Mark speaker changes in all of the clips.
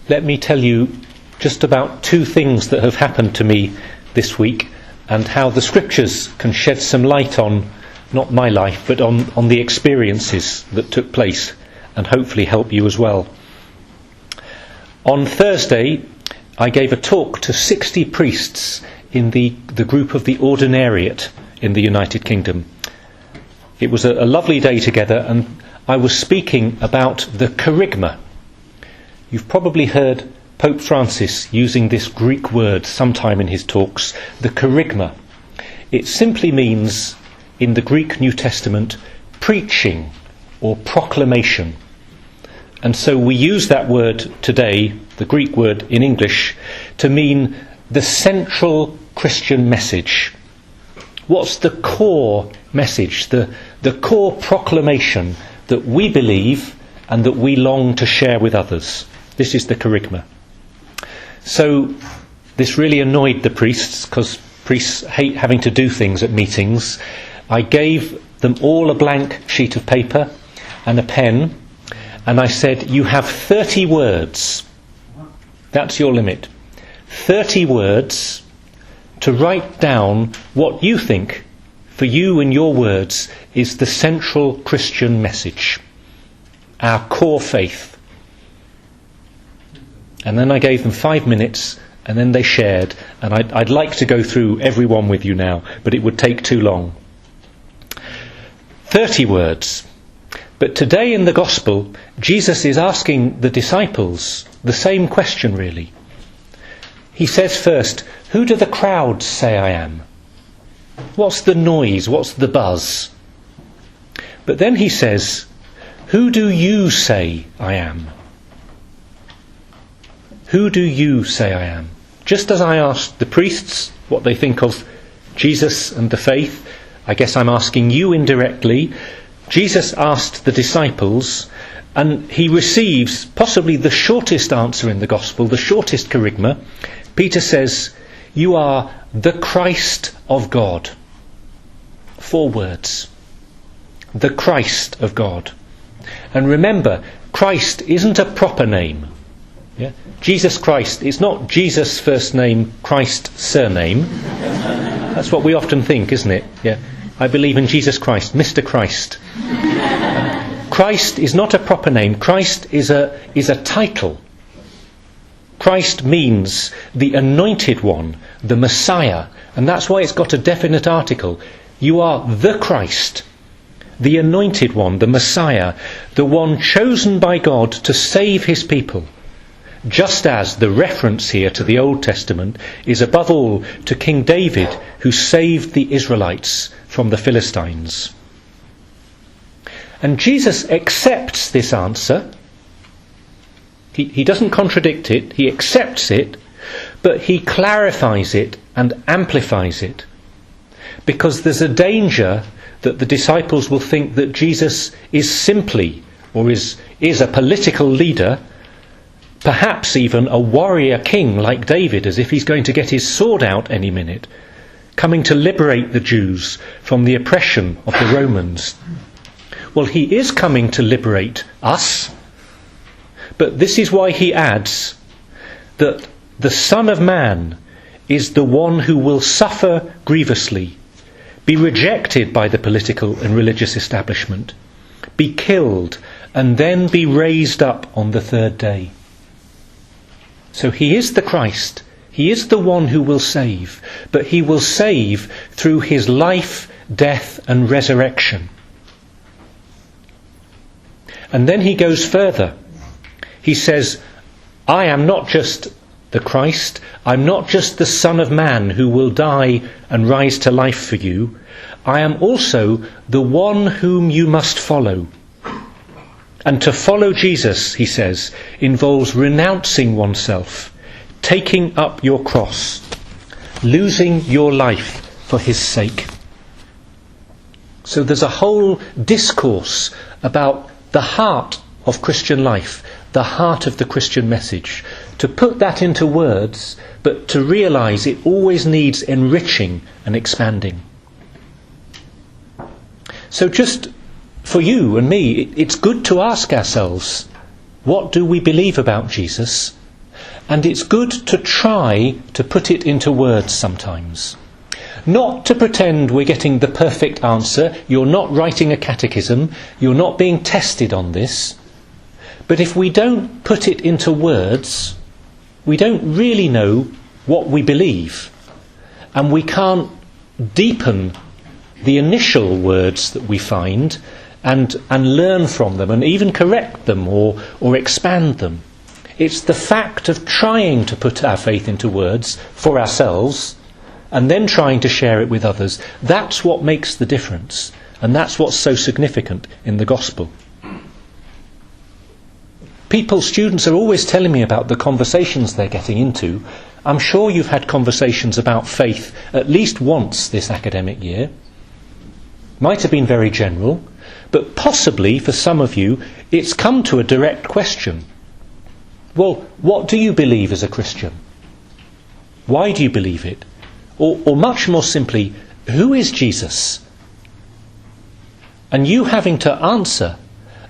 Speaker 1: let me tell you just about two things that have happened to me this week and how the scriptures can shed some light on, not my life, but on the experiences that took place and hopefully help you as well. On Thursday, I gave a talk to 60 priests in the group of the Ordinariate in the United Kingdom. It was a lovely day together, and I was speaking about the kerygma. You've probably heard Pope Francis using this Greek word sometime in his talks, the kerygma. It simply means, in the Greek New Testament, preaching or proclamation. And so we use that word today, the Greek word in English, to mean the central Christian message. What's the core message, the core proclamation that we believe and that we long to share with others? This is the kerygma. So this really annoyed the priests, because priests hate having to do things at meetings. I gave them all a blank sheet of paper and a pen, and I said, you have 30 words. That's your limit. 30 words to write down what you think, for you and your words, is the central Christian message, our core faith. And then I gave them 5 minutes, and then they shared, and I'd like to go through every one with you now, but it would take too long. 30 words. But today in the Gospel, Jesus is asking the disciples the same question, really. He says first, who do the crowds say I am? What's the noise? What's the buzz? But then he says, who do you say I am? Who do you say I am? Just as I asked the priests what they think of Jesus and the faith, I guess I'm asking you indirectly. Jesus asked the disciples, and he receives possibly the shortest answer in the Gospel, the shortest kerygma. Peter says, you are the Christ of God. 4 words. The Christ of God. And remember, Christ isn't a proper name. Yeah? Jesus Christ, it's not Jesus first name, Christ surname. That's what we often think, isn't it? Yeah. I believe in Jesus Christ, Mr. Christ. Christ is not a proper name. Christ is a title. Christ means the anointed one, the Messiah, and that's why it's got a definite article. You are the Christ, the anointed one, the Messiah, the one chosen by God to save his people. Just as the reference here to the Old Testament is above all to King David, who saved the Israelites from the Philistines. And Jesus accepts this answer. He doesn't contradict it, he accepts it, but he clarifies it and amplifies it. Because there's a danger that the disciples will think that Jesus is simply, or is a political leader, perhaps even a warrior king like David, as if he's going to get his sword out any minute, coming to liberate the Jews from the oppression of the Romans. Well, he is coming to liberate us, but this is why he adds that the Son of Man is the one who will suffer grievously, be rejected by the political and religious establishment, be killed, and then be raised up on the 3rd day. So he is the Christ. He is the one who will save, but he will save through his life, death, and resurrection. And then he goes further. He says, I am not just the Christ, I'm not just the Son of Man who will die and rise to life for you. I am also the one whom you must follow. And to follow Jesus, he says, involves renouncing oneself, taking up your cross, losing your life for his sake. So there's a whole discourse about the heart of Christian life, the heart of the Christian message. To put that into words, but to realise it always needs enriching and expanding. So just for you and me, it's good to ask ourselves, what do we believe about Jesus? And it's good to try to put it into words sometimes. Not to pretend we're getting the perfect answer. You're not writing a catechism. You're not being tested on this. But if we don't put it into words, we don't really know what we believe. And we can't deepen the initial words that we find and learn from them and even correct them or expand them. It's the fact of trying to put our faith into words for ourselves and then trying to share it with others. That's what makes the difference. And that's what's so significant in the gospel. Students are always telling me about the conversations they're getting into. I'm sure you've had conversations about faith at least once this academic year. Might have been very general, but possibly for some of you it's come to a direct question. Well, what do you believe as a Christian? Why do you believe it? Or much more simply, who is Jesus? And you having to answer,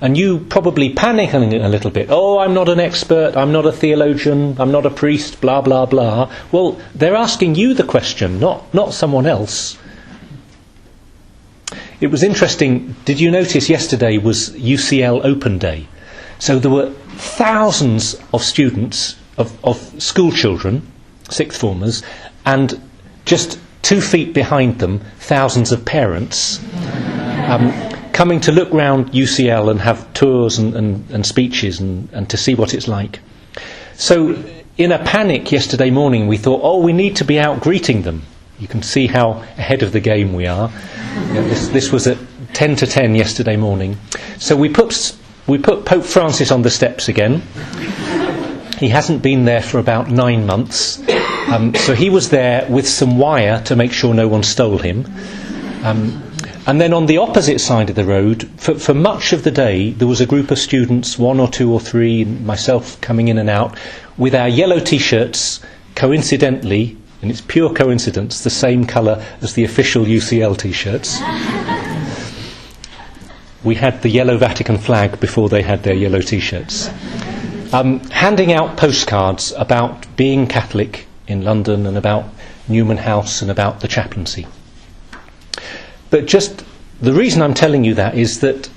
Speaker 1: and you probably panicking a little bit. Oh, I'm not an expert, I'm not a theologian, I'm not a priest, blah, blah, blah. Well, they're asking you the question, not someone else. It was interesting, did you notice yesterday was UCL Open Day? So there were thousands of students, of school children, sixth formers, and just 2 feet behind them, thousands of parents coming to look round UCL and have tours and speeches and to see what it's like. So in a panic yesterday morning we thought, we need to be out greeting them. You can see how ahead of the game we are. This was at 10 to 10 yesterday morning. So we put Pope Francis on the steps again. He hasn't been there for about 9 months. So he was there with some wire to make sure no one stole him. And then on the opposite side of the road, for much of the day, there was a group of students, 1 or 2 or 3, myself coming in and out, with our yellow T-shirts, coincidentally, and it's pure coincidence, the same colour as the official UCL T-shirts. We had the yellow Vatican flag before they had their yellow T-shirts. Handing out postcards about being Catholic in London and about Newman House and about the chaplaincy. But just the reason I'm telling you that is that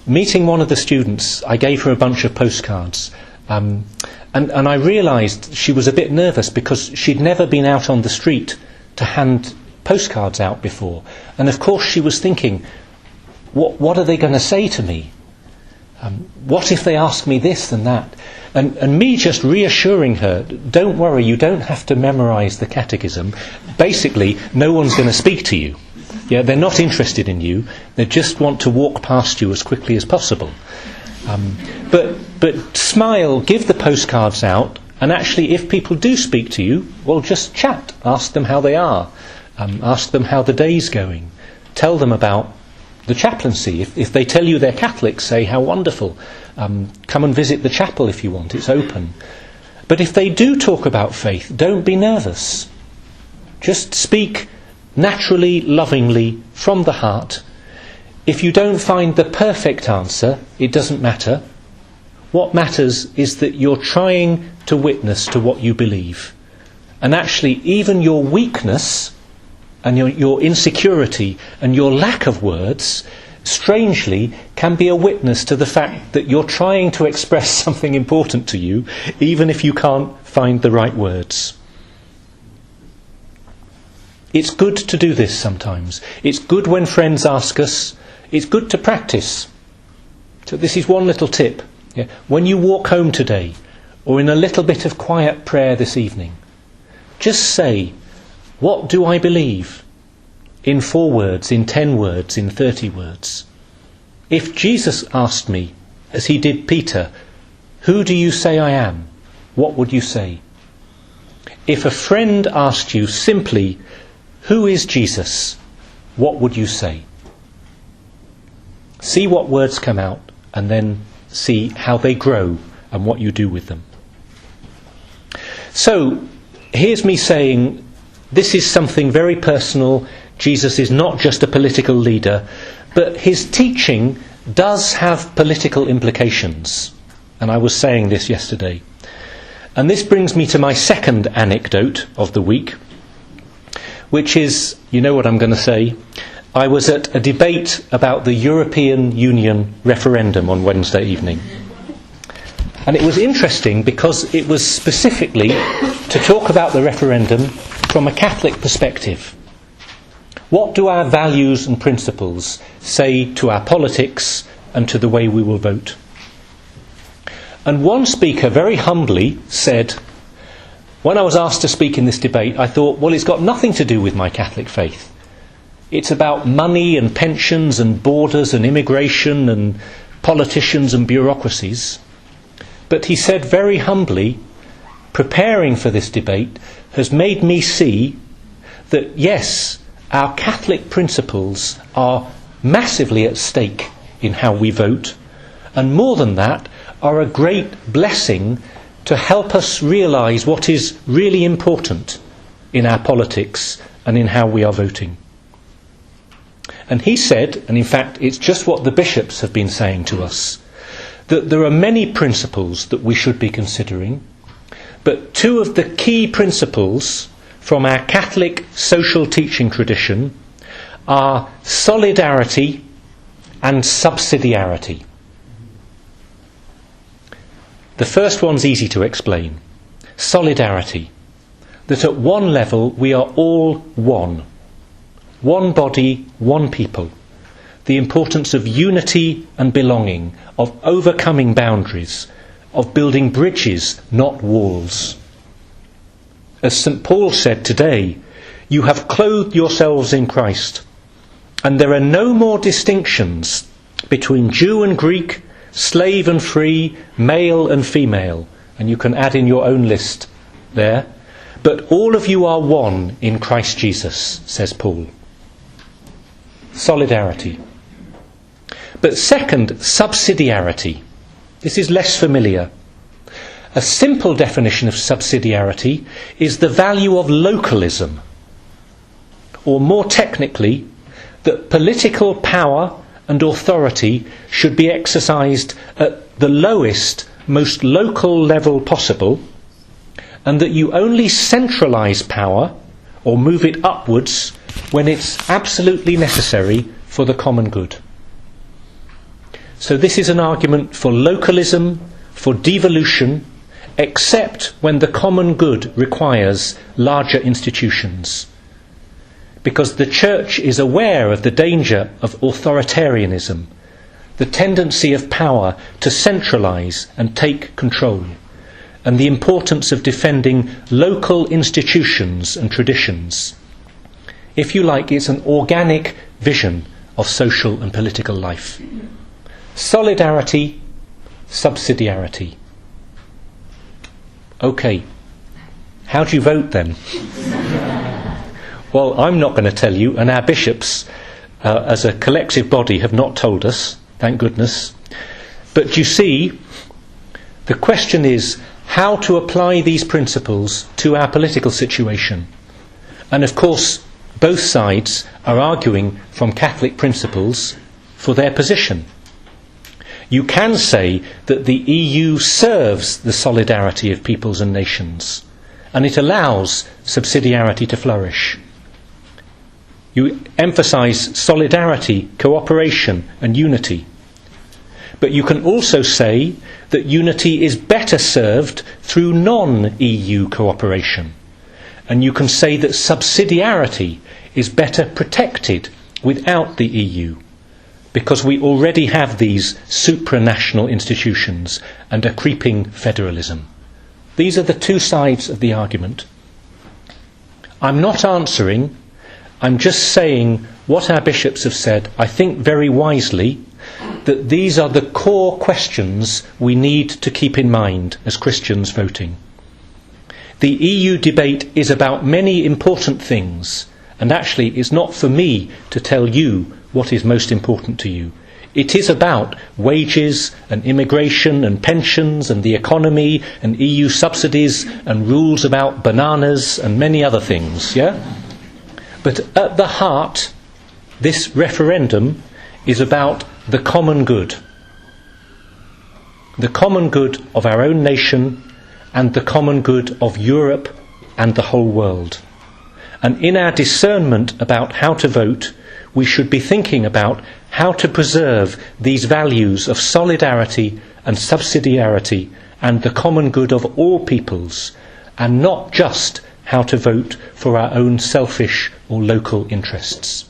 Speaker 1: meeting one of the students, I gave her a bunch of postcards. And I realised she was a bit nervous because she'd never been out on the street to hand postcards out before. And of course she was thinking, what are they going to say to me? What if they ask me this and that? And me just reassuring her, don't worry, you don't have to memorise the catechism. Basically, no one's going to speak to you. Yeah, they're not interested in you. They just want to walk past you as quickly as possible. But smile, give the postcards out, and actually if people do speak to you, well, just chat. Ask them how they are. Ask them how the day's going. Tell them about the chaplaincy. If they tell you they're Catholic, say how wonderful. Come and visit the chapel if you want, it's open. But if they do talk about faith, don't be nervous. Just speak naturally, lovingly, from the heart. If you don't find the perfect answer, it doesn't matter. What matters is that you're trying to witness to what you believe. And actually, even your weakness and your insecurity and your lack of words, strangely, can be a witness to the fact that you're trying to express something important to you, even if you can't find the right words. It's good to do this sometimes. It's good when friends ask us. It's good to practice. So this is one little tip. Yeah. When you walk home today, or in a little bit of quiet prayer this evening, just say, what do I believe? In 4 words, in 10 words, in 30 words. If Jesus asked me, as he did Peter, who do you say I am? What would you say? If a friend asked you simply, who is Jesus? What would you say? See what words come out and then see how they grow and what you do with them. So, here's me saying, this is something very personal. Jesus is not just a political leader, but his teaching does have political implications. And I was saying this yesterday. And this brings me to my second anecdote of the week, which is, you know what I'm going to say, I was at a debate about the European Union referendum on Wednesday evening. And it was interesting because it was specifically to talk about the referendum from a Catholic perspective. What do our values and principles say to our politics and to the way we will vote? And one speaker very humbly said, when I was asked to speak in this debate, I thought, well, it's got nothing to do with my Catholic faith. It's about money and pensions and borders and immigration and politicians and bureaucracies. But he said very humbly, preparing for this debate has made me see that, yes, our Catholic principles are massively at stake in how we vote, and more than that, are a great blessing to help us realise what is really important in our politics and in how we are voting. And he said, and in fact it's just what the bishops have been saying to us, that there are many principles that we should be considering, but two of the key principles from our Catholic social teaching tradition are solidarity and subsidiarity. The first one's easy to explain. Solidarity. That at one level we are all one. One body, one people. The importance of unity and belonging, of overcoming boundaries, of building bridges, not walls. As St. Paul said today, you have clothed yourselves in Christ, and there are no more distinctions between Jew and Greek, slave and free, male and female, and you can add in your own list there, but all of you are one in Christ Jesus, says Paul. Solidarity. But second, subsidiarity. This is less familiar. A simple definition of subsidiarity is the value of localism, or more technically, that political power and authority should be exercised at the lowest, most local level possible, and that you only centralise power or move it upwards when it's absolutely necessary for the common good. So this is an argument for localism, for devolution, except when the common good requires larger institutions. Because the Church is aware of the danger of authoritarianism, the tendency of power to centralise and take control, and the importance of defending local institutions and traditions. If you like, it's an organic vision of social and political life. Solidarity, subsidiarity. OK, how do you vote then? Well, I'm not going to tell you, and our bishops, as a collective body, have not told us, thank goodness. But you see, the question is how to apply these principles to our political situation. And of course, both sides are arguing from Catholic principles for their position. You can say that the EU serves the solidarity of peoples and nations, and it allows subsidiarity to flourish. You emphasise solidarity, cooperation and unity. But you can also say that unity is better served through non-EU cooperation. And you can say that subsidiarity is better protected without the EU, because we already have these supranational institutions and a creeping federalism. These are the two sides of the argument. I'm not answering, I'm just saying what our bishops have said, I think very wisely, that these are the core questions we need to keep in mind as Christians voting. The EU debate is about many important things, and actually it's not for me to tell you what is most important to you. It is about wages and immigration and pensions and the economy and EU subsidies and rules about bananas and many other things, yeah? But at the heart, this referendum is about the common good. The common good of our own nation and the common good of Europe and the whole world. And in our discernment about how to vote, we should be thinking about how to preserve these values of solidarity and subsidiarity and the common good of all peoples, and not just how to vote for our own selfish or local interests.